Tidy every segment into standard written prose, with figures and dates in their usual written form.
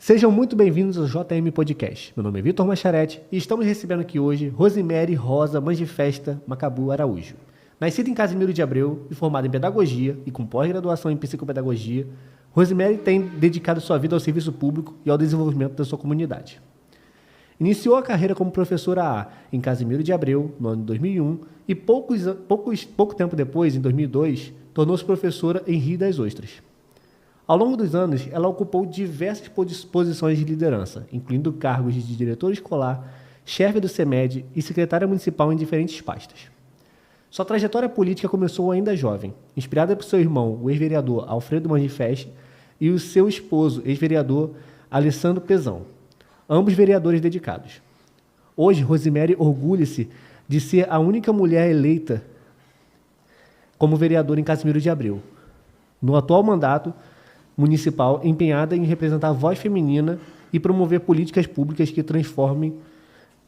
Sejam muito bem-vindos ao JM Podcast. Meu nome é Vitor Macharete e estamos recebendo aqui hoje Rosemary Rosa Mangifesta Macabu Araújo. Nascida em Casimiro de Abreu e formada em Pedagogia e com pós-graduação em Psicopedagogia, Rosemary tem dedicado sua vida ao serviço público e ao desenvolvimento da sua comunidade. Iniciou a carreira como professora em Casimiro de Abreu, no ano de 2001, e pouco tempo depois, em 2002, tornou-se professora em Rio das Ostras. Ao longo dos anos, ela ocupou diversas posições de liderança, incluindo cargos de diretor escolar, chefe do CEMED e secretária municipal em diferentes pastas. Sua trajetória política começou ainda jovem, inspirada por seu irmão, o ex-vereador Alfredo Mangifesta, e o seu esposo, ex-vereador Alessandro Pezão, ambos vereadores dedicados. Hoje, Rosemary orgulha-se de ser a única mulher eleita como vereadora em Casimiro de Abreu. No atual mandato municipal, empenhada em representar a voz feminina e promover políticas públicas que transformem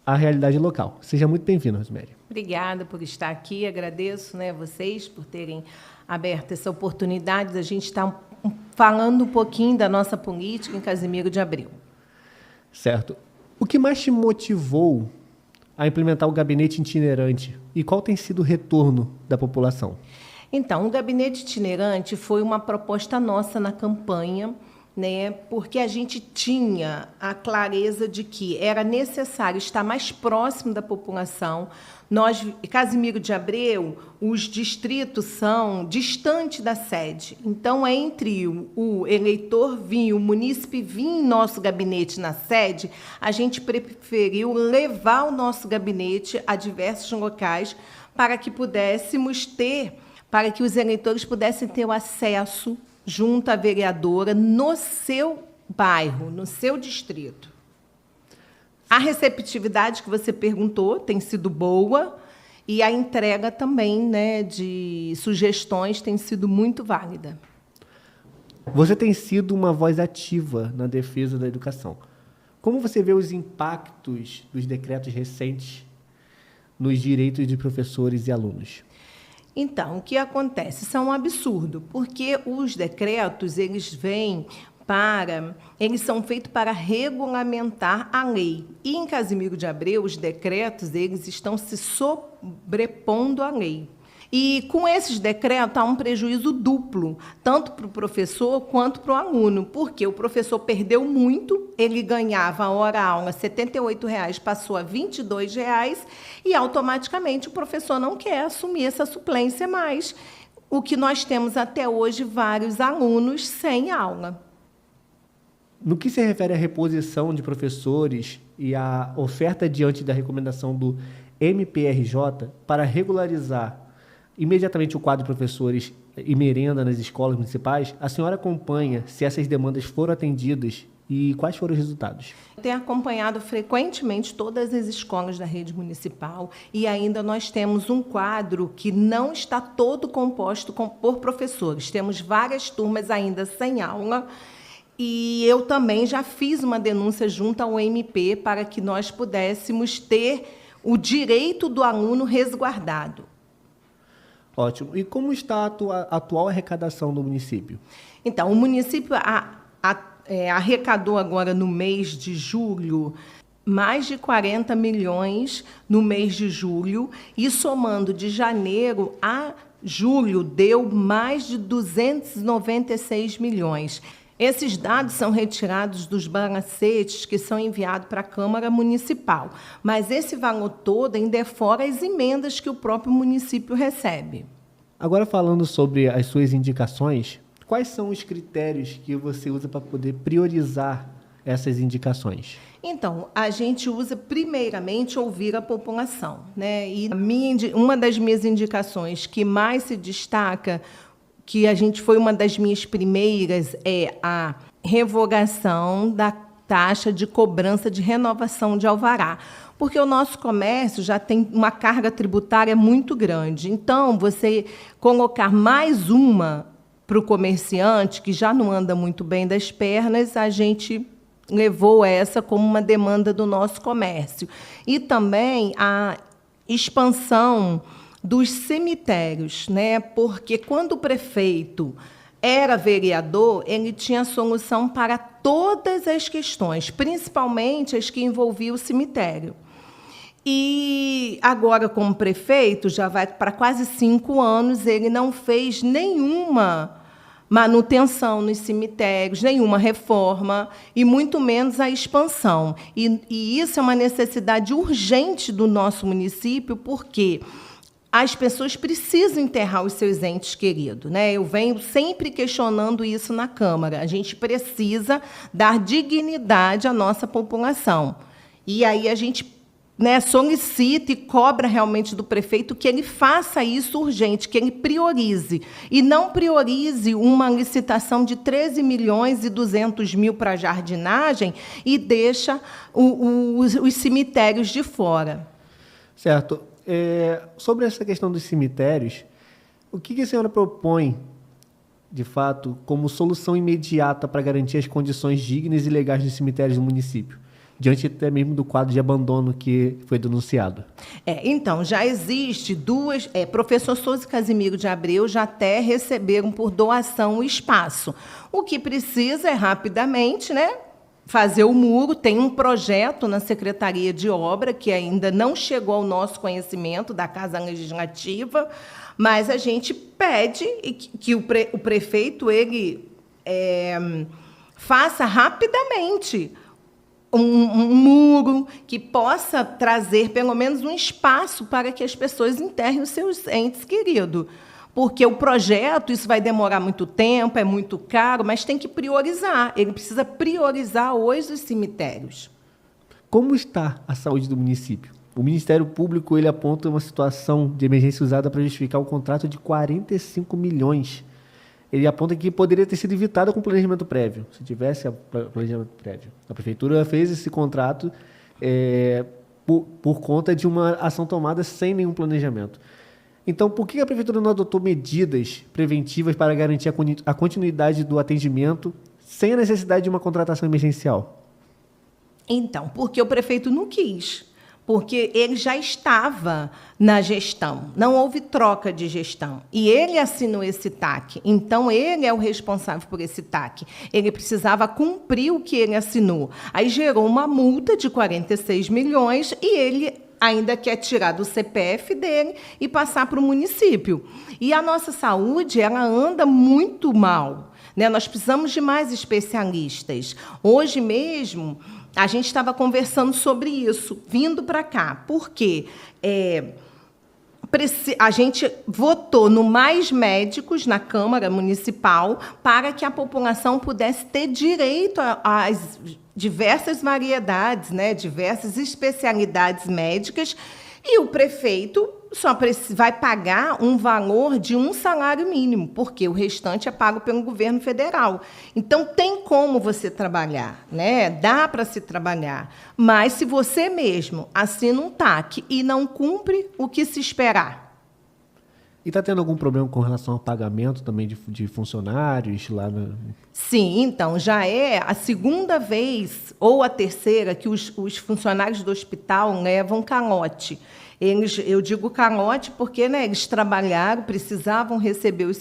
a realidade local. Seja muito bem-vinda, Rosemary. Obrigada por estar aqui, agradeço, vocês por terem aberto essa oportunidade da gente estar falando um pouquinho da nossa política em Casimiro de Abreu. Certo. O que mais te motivou a implementar o gabinete itinerante e qual tem sido o retorno da população? Então, o gabinete itinerante foi uma proposta nossa na campanha, porque a gente tinha a clareza de que era necessário estar mais próximo da população. Nós, Casimiro de Abreu, os distritos são distantes da sede. Então, entre o eleitor vir, o munícipe vir em nosso gabinete na sede, a gente preferiu levar o nosso gabinete a diversos locais para que os eleitores pudessem ter o acesso junto à vereadora no seu bairro, no seu distrito. A receptividade que você perguntou tem sido boa e a entrega também, de sugestões tem sido muito válida. Você tem sido uma voz ativa na defesa da educação. Como você vê os impactos dos decretos recentes nos direitos de professores e alunos? Então, o que acontece? Isso é um absurdo, porque os decretos, eles são feitos para regulamentar a lei. E, em Casimiro de Abreu, os decretos, eles estão se sobrepondo à lei. E, com esses decretos, há um prejuízo duplo, tanto para o professor quanto para o aluno, porque o professor perdeu muito, ele ganhava a hora-aula R$ 78,00, passou a R$ 22,00, e, automaticamente, o professor não quer assumir essa suplência mais. O que nós temos até hoje, vários alunos sem aula. No que se refere à reposição de professores e à oferta diante da recomendação do MPRJ para regularizar imediatamente o quadro de professores e merenda nas escolas municipais, a senhora acompanha se essas demandas foram atendidas e quais foram os resultados? Tenho acompanhado frequentemente todas as escolas da rede municipal e ainda nós temos um quadro que não está todo composto por professores. Temos várias turmas ainda sem aula e eu também já fiz uma denúncia junto ao MP para que nós pudéssemos ter o direito do aluno resguardado. Ótimo. E como está a atual arrecadação do município? Então, o município arrecadou agora, no mês de julho, mais de 40 milhões no mês de julho, e somando de janeiro a julho, deu mais de 296 milhões. Esses dados são retirados dos balancetes que são enviados para a Câmara Municipal, mas esse valor todo ainda é fora as emendas que o próprio município recebe. Agora, falando sobre as suas indicações, quais são os critérios que você usa para poder priorizar essas indicações? Então, a gente usa, primeiramente, ouvir a população, E uma das minhas indicações que mais se destaca, foi uma das minhas primeiras, é a revogação da taxa de cobrança de renovação de alvará, porque o nosso comércio já tem uma carga tributária muito grande. Então, você colocar mais uma para o comerciante, que já não anda muito bem das pernas, a gente levou essa como uma demanda do nosso comércio. E também a expansão dos cemitérios, porque quando o prefeito era vereador, ele tinha solução para todas as questões, principalmente as que envolviam o cemitério. E agora, como prefeito, já vai para quase 5 anos, ele não fez nenhuma manutenção nos cemitérios, nenhuma reforma, e muito menos a expansão. E isso é uma necessidade urgente do nosso município, porque as pessoas precisam enterrar os seus entes queridos, né? Eu venho sempre questionando isso na Câmara. A gente precisa dar dignidade à nossa população. E aí a gente, né, solicita e cobra realmente do prefeito que ele faça isso urgente, que ele priorize. E não priorize uma licitação de 13.200.000 para jardinagem e deixa os cemitérios de fora. Certo. Sobre essa questão dos cemitérios, o que a senhora propõe, de fato, como solução imediata para garantir as condições dignas e legais dos cemitérios do município, diante até mesmo do quadro de abandono que foi denunciado? Então, já existe duas... professor Souza e Casimiro de Abreu já até receberam por doação o espaço. O que precisa é, rapidamente, né, fazer o muro. Tem um projeto na Secretaria de Obra que ainda não chegou ao nosso conhecimento, da Casa Legislativa, mas a gente pede que o prefeito ele, faça rapidamente um muro que possa trazer, pelo menos, um espaço para que as pessoas enterrem os seus entes queridos. Porque o projeto, isso vai demorar muito tempo, é muito caro, mas tem que priorizar. Ele precisa priorizar hoje os cemitérios. Como está a saúde do município? O Ministério Público ele aponta uma situação de emergência usada para justificar o contrato de 45 milhões. Ele aponta que poderia ter sido evitado com planejamento prévio, se tivesse planejamento prévio. A Prefeitura fez esse contrato por conta de uma ação tomada sem nenhum planejamento. Então, por que a Prefeitura não adotou medidas preventivas para garantir a continuidade do atendimento sem a necessidade de uma contratação emergencial? Então, porque o prefeito não quis. Porque ele já estava na gestão, não houve troca de gestão. E ele assinou esse TAC, então ele é o responsável por esse TAC. Ele precisava cumprir o que ele assinou. Aí gerou uma multa de 46 milhões e ele ainda quer tirar do CPF dele e passar para o município. E a nossa saúde, ela anda muito mal, né? Nós precisamos de mais especialistas. Hoje mesmo, a gente estava conversando sobre isso, vindo para cá. Por quê? A gente votou no Mais Médicos na Câmara Municipal para que a população pudesse ter direito às diversas variedades, né, diversas especialidades médicas, e o prefeito só vai pagar um valor de um salário mínimo, porque o restante é pago pelo governo federal. Então, tem como você trabalhar, né? Dá para se trabalhar. Mas, se você mesmo assina um TAC e não cumpre, o que se esperar? E está tendo algum problema com relação ao pagamento também de funcionários lá na... Sim, então, já é a segunda vez, ou a terceira, que os funcionários do hospital levam calote. Eu digo calote porque, né, eles trabalharam, precisavam receber o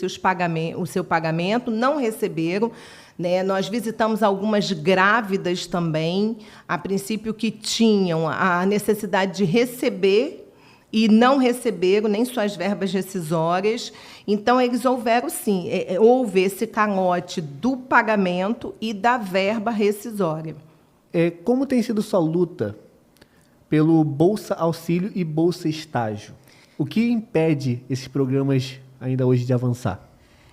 seu pagamento, não receberam. Né? Nós visitamos algumas grávidas também, a princípio que tinham a necessidade de receber e não receberam nem suas verbas rescisórias. Então, eles houveram, sim, houve esse calote do pagamento e da verba rescisória. Como tem sido sua luta pelo Bolsa Auxílio e Bolsa Estágio? O que impede esses programas ainda hoje de avançar?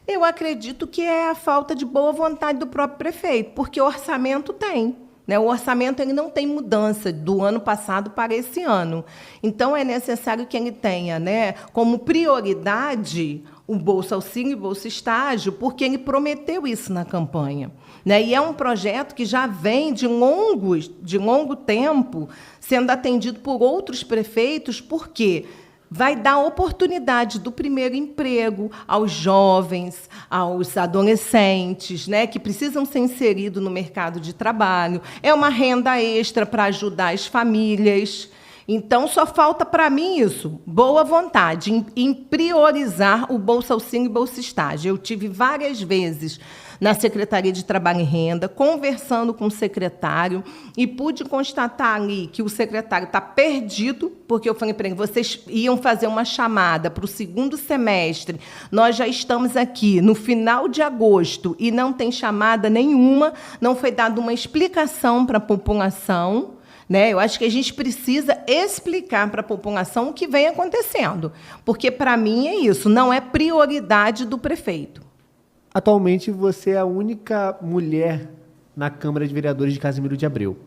Eu acredito que é a falta de boa vontade do próprio prefeito, porque o orçamento tem. Né? O orçamento ele não tem mudança do ano passado para esse ano. Então, é necessário que ele tenha, né, como prioridade o Bolsa Auxílio e Bolsa Estágio, porque ele prometeu isso na campanha. Né? E é um projeto que já vem de longo tempo sendo atendido por outros prefeitos, porque vai dar oportunidade do primeiro emprego aos jovens, aos adolescentes, né, que precisam ser inseridos no mercado de trabalho. É uma renda extra para ajudar as famílias. Então, só falta para mim isso, boa vontade, em priorizar o Bolsa Auxílio e Bolsa Estágio. Eu tive várias vezes na Secretaria de Trabalho e Renda, conversando com o secretário, e pude constatar ali que o secretário está perdido, porque eu falei para ele, vocês iam fazer uma chamada para o segundo semestre, nós já estamos aqui no final de agosto e não tem chamada nenhuma, não foi dada uma explicação para a população. Eu acho que a gente precisa explicar para a população o que vem acontecendo, porque, para mim, é isso, não é prioridade do prefeito. Atualmente, você é a única mulher na Câmara de Vereadores de Casimiro de Abreu.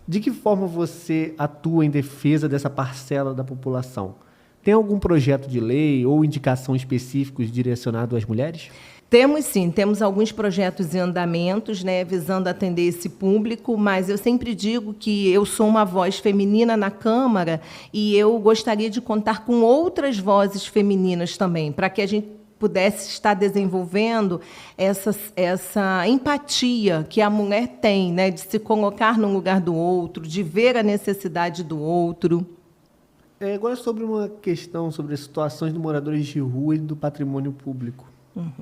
De que forma você atua em defesa dessa parcela da população? Tem algum projeto de lei ou indicação específicos direcionado às mulheres? Temos sim, temos alguns projetos em andamentos, visando atender esse público, mas eu sempre digo que eu sou uma voz feminina na Câmara e eu gostaria de contar com outras vozes femininas também, para que a gente pudesse estar desenvolvendo essa empatia que a mulher tem, de se colocar no lugar do outro, de ver a necessidade do outro. Agora, sobre uma questão sobre as situações de moradores de rua e do patrimônio público.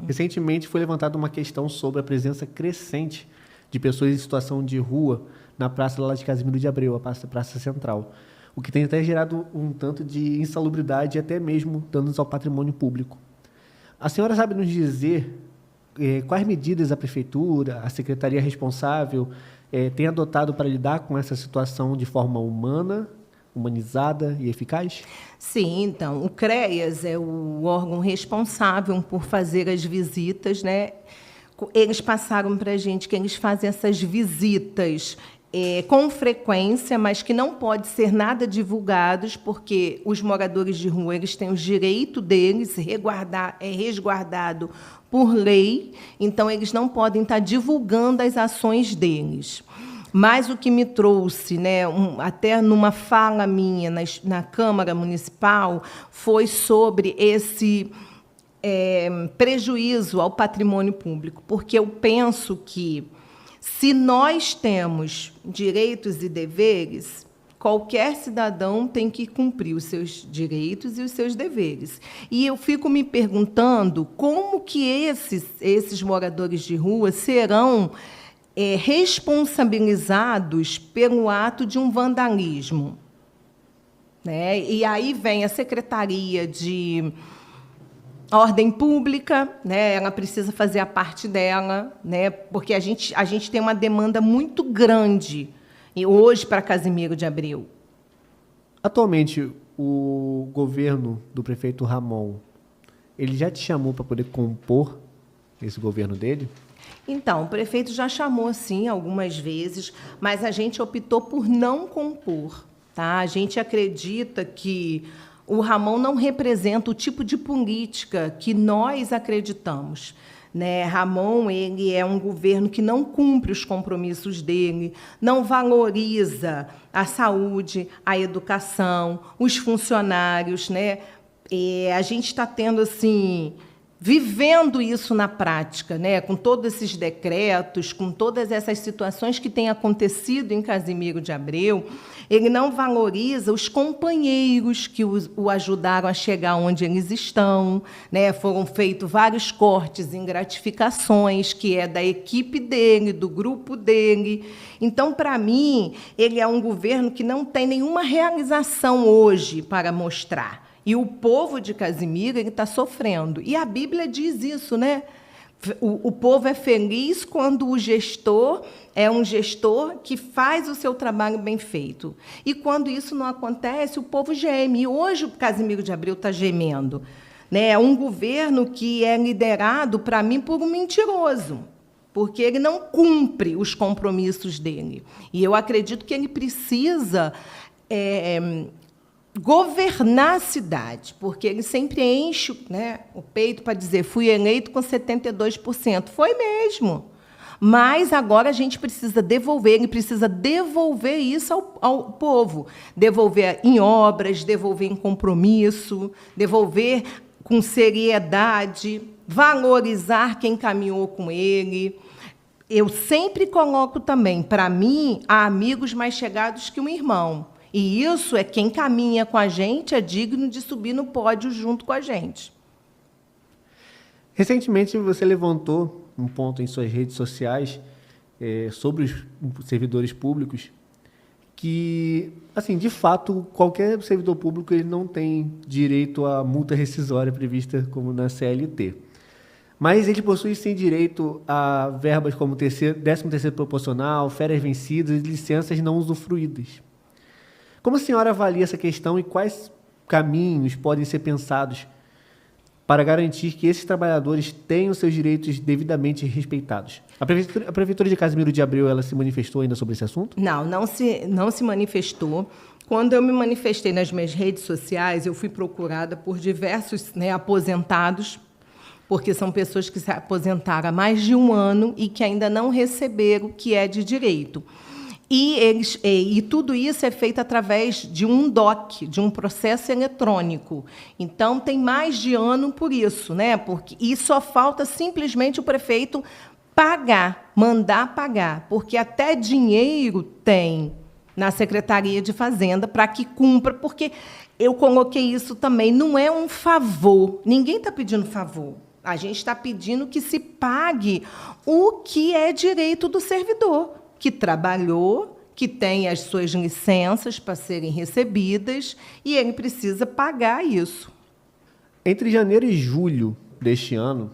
Recentemente foi levantada uma questão sobre a presença crescente de pessoas em situação de rua na praça lá de Casimiro de Abreu, a praça central, o que tem até gerado um tanto de insalubridade e até mesmo danos ao patrimônio público. A senhora sabe nos dizer quais medidas a prefeitura, a secretaria responsável tem adotado para lidar com essa situação de forma humanizada e eficaz? Sim, então, o CREAS é o órgão responsável por fazer as visitas, Eles passaram para a gente que eles fazem essas visitas com frequência, mas que não pode ser nada divulgados, porque os moradores de rua eles têm os direitos deles, resguardado por lei, então eles não podem estar divulgando as ações deles. Mas o que me trouxe, até numa fala minha na Câmara Municipal, foi sobre esse prejuízo ao patrimônio público, porque eu penso que, se nós temos direitos e deveres, qualquer cidadão tem que cumprir os seus direitos e os seus deveres. E eu fico me perguntando como que esses moradores de rua serão responsabilizados pelo ato de um vandalismo. E aí vem a Secretaria de Ordem Pública, ela precisa fazer a parte dela, porque a gente tem uma demanda muito grande hoje para Casimiro de Abreu. Atualmente, o governo do prefeito Ramon, ele já te chamou para poder compor esse governo dele? Então, o prefeito já chamou, sim, algumas vezes, mas a gente optou por não compor. A gente acredita que o Ramon não representa o tipo de política que nós acreditamos. Ramon ele é um governo que não cumpre os compromissos dele, não valoriza a saúde, a educação, os funcionários. A gente está tendo, assim, vivendo isso na prática, com todos esses decretos, com todas essas situações que têm acontecido em Casimiro de Abreu. Ele não valoriza os companheiros que o ajudaram a chegar onde eles estão. Foram feitos vários cortes em gratificações, que é da equipe dele, do grupo dele. Então, para mim, ele é um governo que não tem nenhuma realização hoje para mostrar. E o povo de Casimiro está sofrendo. E a Bíblia diz isso, O povo é feliz quando o gestor é um gestor que faz o seu trabalho bem feito. E, quando isso não acontece, o povo geme. E hoje o Casimiro de Abreu está gemendo. É um governo que é liderado, para mim, por um mentiroso, porque ele não cumpre os compromissos dele. E eu acredito que ele precisa governar a cidade, porque ele sempre enche o peito para dizer fui eleito com 72%. Foi mesmo. Mas agora a gente precisa devolver, ele precisa devolver isso ao povo. Devolver em obras, devolver em compromisso, devolver com seriedade, valorizar quem caminhou com ele. Eu sempre coloco também, para mim, há amigos mais chegados que um irmão. E isso é quem caminha com a gente é digno de subir no pódio junto com a gente. Recentemente, você levantou um ponto em suas redes sociais sobre os servidores públicos que, assim, de fato, qualquer servidor público ele não tem direito à multa rescisória prevista como na CLT. Mas ele possui, sim, direito a verbas como 13º proporcional, férias vencidas e licenças não usufruídas. Como a senhora avalia essa questão e quais caminhos podem ser pensados para garantir que esses trabalhadores tenham seus direitos devidamente respeitados? A Prefeitura de Casimiro de Abreu ela se manifestou ainda sobre esse assunto? Não se manifestou. Quando eu me manifestei nas minhas redes sociais, eu fui procurada por diversos aposentados, porque são pessoas que se aposentaram há mais de 1 ano e que ainda não receberam o que é de direito. E tudo isso é feito através de um DOC, de um processo eletrônico. Então, tem mais de ano por isso, e só falta simplesmente o prefeito pagar, mandar pagar, porque até dinheiro tem na Secretaria de Fazenda para que cumpra, porque eu coloquei isso também, não é um favor, ninguém está pedindo favor, a gente está pedindo que se pague o que é direito do servidor, que trabalhou, que tem as suas licenças para serem recebidas, e ele precisa pagar isso. Entre janeiro e julho deste ano,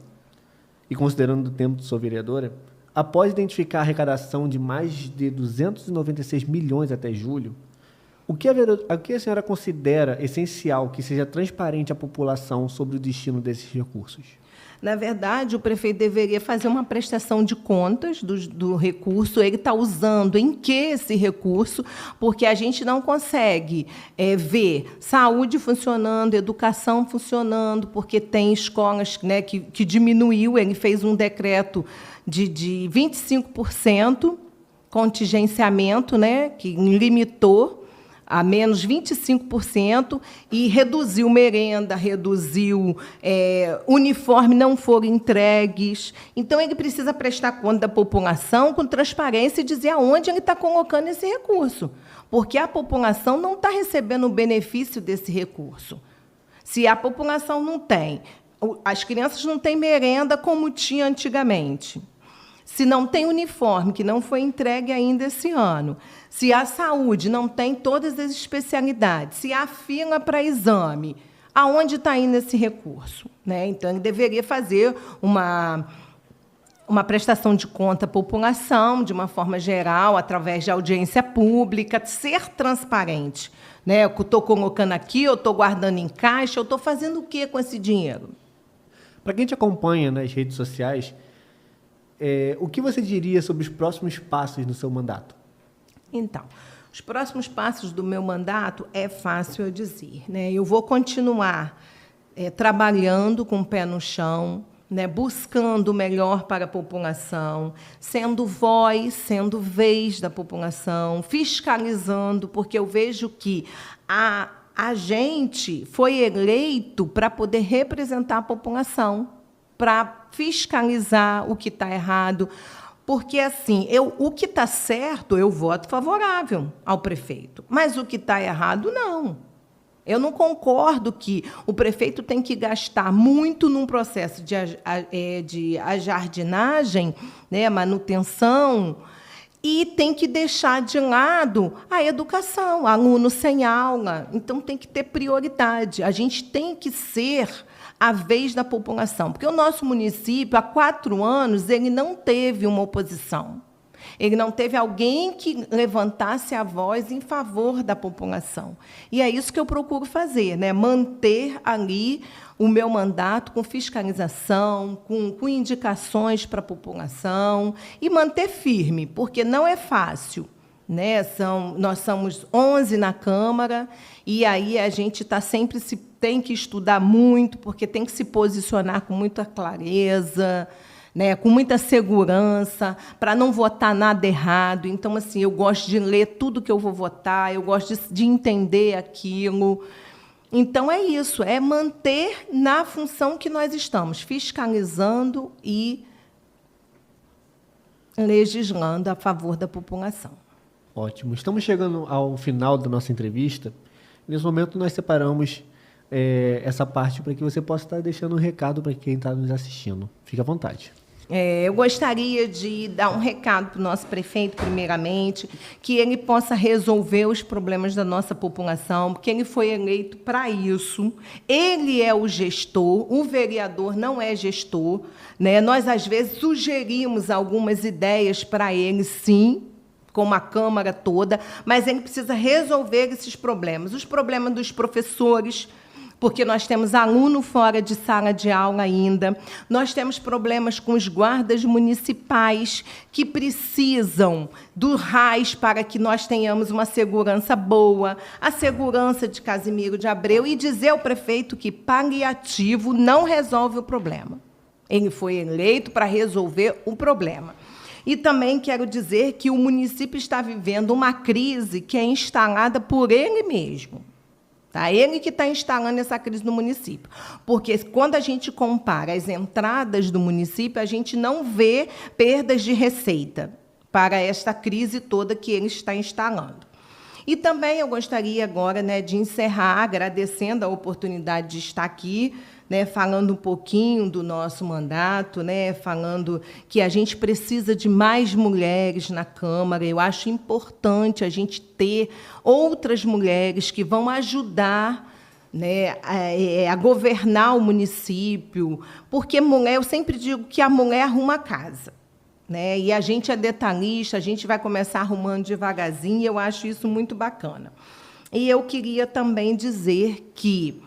e considerando o tempo de sua vereadora, após identificar a arrecadação de mais de 296 milhões até julho, o que a senhora considera essencial que seja transparente à população sobre o destino desses recursos? Na verdade, o prefeito deveria fazer uma prestação de contas do recurso, ele está usando em que esse recurso, porque a gente não consegue ver saúde funcionando, educação funcionando, porque tem escolas que diminuiu, ele fez um decreto de 25% contingenciamento, que limitou a menos 25% e reduziu merenda, reduziu uniforme não foram entregues. Então, ele precisa prestar conta da população com transparência e dizer aonde ele está colocando esse recurso, porque a população não está recebendo o benefício desse recurso. Se a população não tem, as crianças não têm merenda como tinha antigamente, se não tem uniforme, que não foi entregue ainda esse ano, se a saúde não tem todas as especialidades, se há fila para exame, aonde está indo esse recurso? Então, ele deveria fazer uma prestação de conta à população, de uma forma geral, através de audiência pública, ser transparente. Eu estou colocando aqui, eu estou guardando em caixa, eu estou fazendo o quê com esse dinheiro? Para quem te acompanha nas redes sociais, o que você diria sobre os próximos passos no seu mandato? Então, os próximos passos do meu mandato é fácil eu dizer. Eu vou continuar trabalhando com o pé no chão, buscando o melhor para a população, sendo voz, sendo vez da população, fiscalizando, porque eu vejo que a gente foi eleito para poder representar a população, para fiscalizar o que está errado, porque, assim, o que está certo, eu voto favorável ao prefeito, mas o que está errado, não. Eu não concordo que o prefeito tem que gastar muito num processo de jardinagem, manutenção, e tem que deixar de lado a educação, aluno sem aula. Então, tem que ter prioridade. A gente tem que ser a vez da população, porque o nosso município, há 4 anos, ele não teve uma oposição. Ele não teve alguém que levantasse a voz em favor da população. E é isso que eu procuro fazer, manter ali o meu mandato com fiscalização, com indicações para a população e manter firme, porque não é fácil. Nós somos 11 na Câmara, e aí a gente tem que estudar muito, porque tem que se posicionar com muita clareza, com muita segurança, para não votar nada errado. Então, assim, eu gosto de ler tudo que eu vou votar, eu gosto de entender aquilo. Então, é isso, é manter na função que nós estamos, fiscalizando e legislando a favor da população. Ótimo. Estamos chegando ao final da nossa entrevista. Nesse momento, nós separamos essa parte para que você possa estar deixando um recado para quem está nos assistindo. Fique à vontade. Eu gostaria de dar um recado para o nosso prefeito, primeiramente, que ele possa resolver os problemas da nossa população, porque ele foi eleito para isso. Ele é o gestor, o vereador não é gestor, né? Nós, às vezes, sugerimos algumas ideias para ele, sim, como a Câmara toda, mas ele precisa resolver esses problemas. Os problemas dos professores, porque nós temos aluno fora de sala de aula ainda. Nós temos problemas com os guardas municipais que precisam do RAS para que nós tenhamos uma segurança boa, a segurança de Casimiro de Abreu, e dizer ao prefeito que paliativo não resolve o problema. Ele foi eleito para resolver o problema. E também quero dizer que o município está vivendo uma crise que é instalada por ele mesmo. Tá? Ele que está instalando essa crise no município. Porque, quando a gente compara as entradas do município, a gente não vê perdas de receita para esta crise toda que ele está instalando. E também eu gostaria agora, né, de encerrar agradecendo a oportunidade de estar aqui, né, falando um pouquinho do nosso mandato, né, falando que a gente precisa de mais mulheres na Câmara. Eu acho importante a gente ter outras mulheres que vão ajudar, né, a governar o município, porque mulher, eu sempre digo que a mulher arruma a casa, né, e a gente é detalhista, a gente vai começar arrumando devagarzinho, e eu acho isso muito bacana. E eu queria também dizer que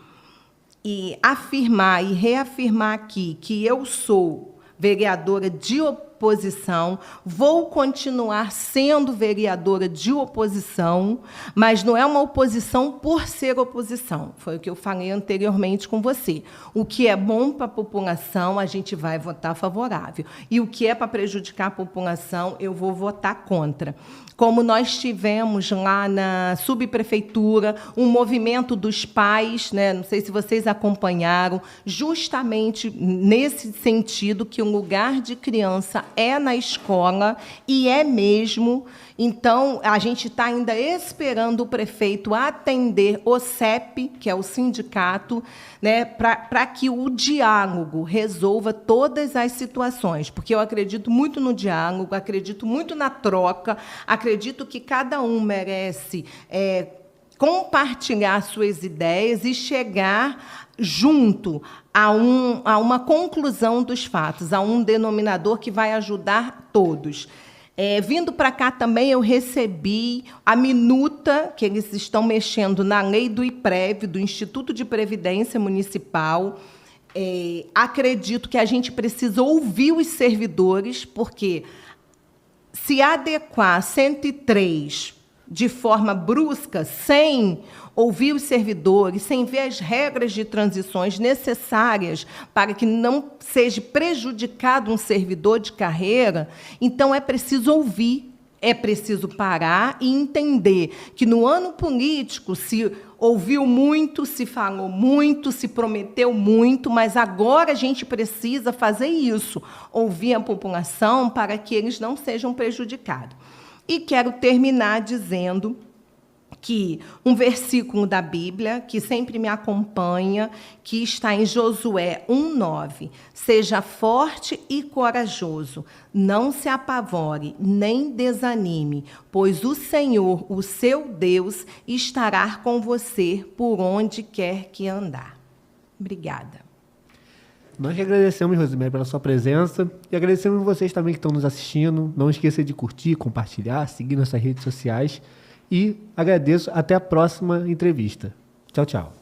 afirmar e reafirmar aqui que eu sou vereadora de oposição, vou continuar sendo vereadora de oposição, mas não é uma oposição por ser oposição. Foi o que eu falei anteriormente com você. O que é bom para a população, a gente vai votar favorável. E o que é para prejudicar a população, eu vou votar contra. Como nós tivemos lá na subprefeitura, um movimento dos pais, né? Não sei se vocês acompanharam, justamente nesse sentido, que o lugar de criança é na escola, e é mesmo. Então, a gente está ainda esperando o prefeito atender o CEP, que é o sindicato, né, para que o diálogo resolva todas as situações, porque eu acredito muito no diálogo, acredito muito na troca, acredito que cada um merece compartilhar suas ideias e chegar junto a uma conclusão dos fatos, a um denominador que vai ajudar todos. Vindo para cá também, eu recebi a minuta que eles estão mexendo na lei do IPREV, do Instituto de Previdência Municipal. Acredito que a gente precisa ouvir os servidores, porque se adequar 103 de forma brusca, sem ouvir os servidores, sem ver as regras de transições necessárias para que não seja prejudicado um servidor de carreira, então é preciso ouvir, é preciso parar e entender que no ano político se ouviu muito, se falou muito, se prometeu muito, mas agora a gente precisa fazer isso, ouvir a população para que eles não sejam prejudicados. E quero terminar dizendo que um versículo da Bíblia, que sempre me acompanha, que está em Josué 1:9. Seja forte e corajoso, não se apavore, nem desanime, pois o Senhor, o seu Deus, estará com você por onde quer que andar. Obrigada. Nós que agradecemos, Rosemary, pela sua presença, e agradecemos vocês também que estão nos assistindo. Não esqueça de curtir, compartilhar, seguir nossas redes sociais. E agradeço. Até a próxima entrevista. Tchau, tchau.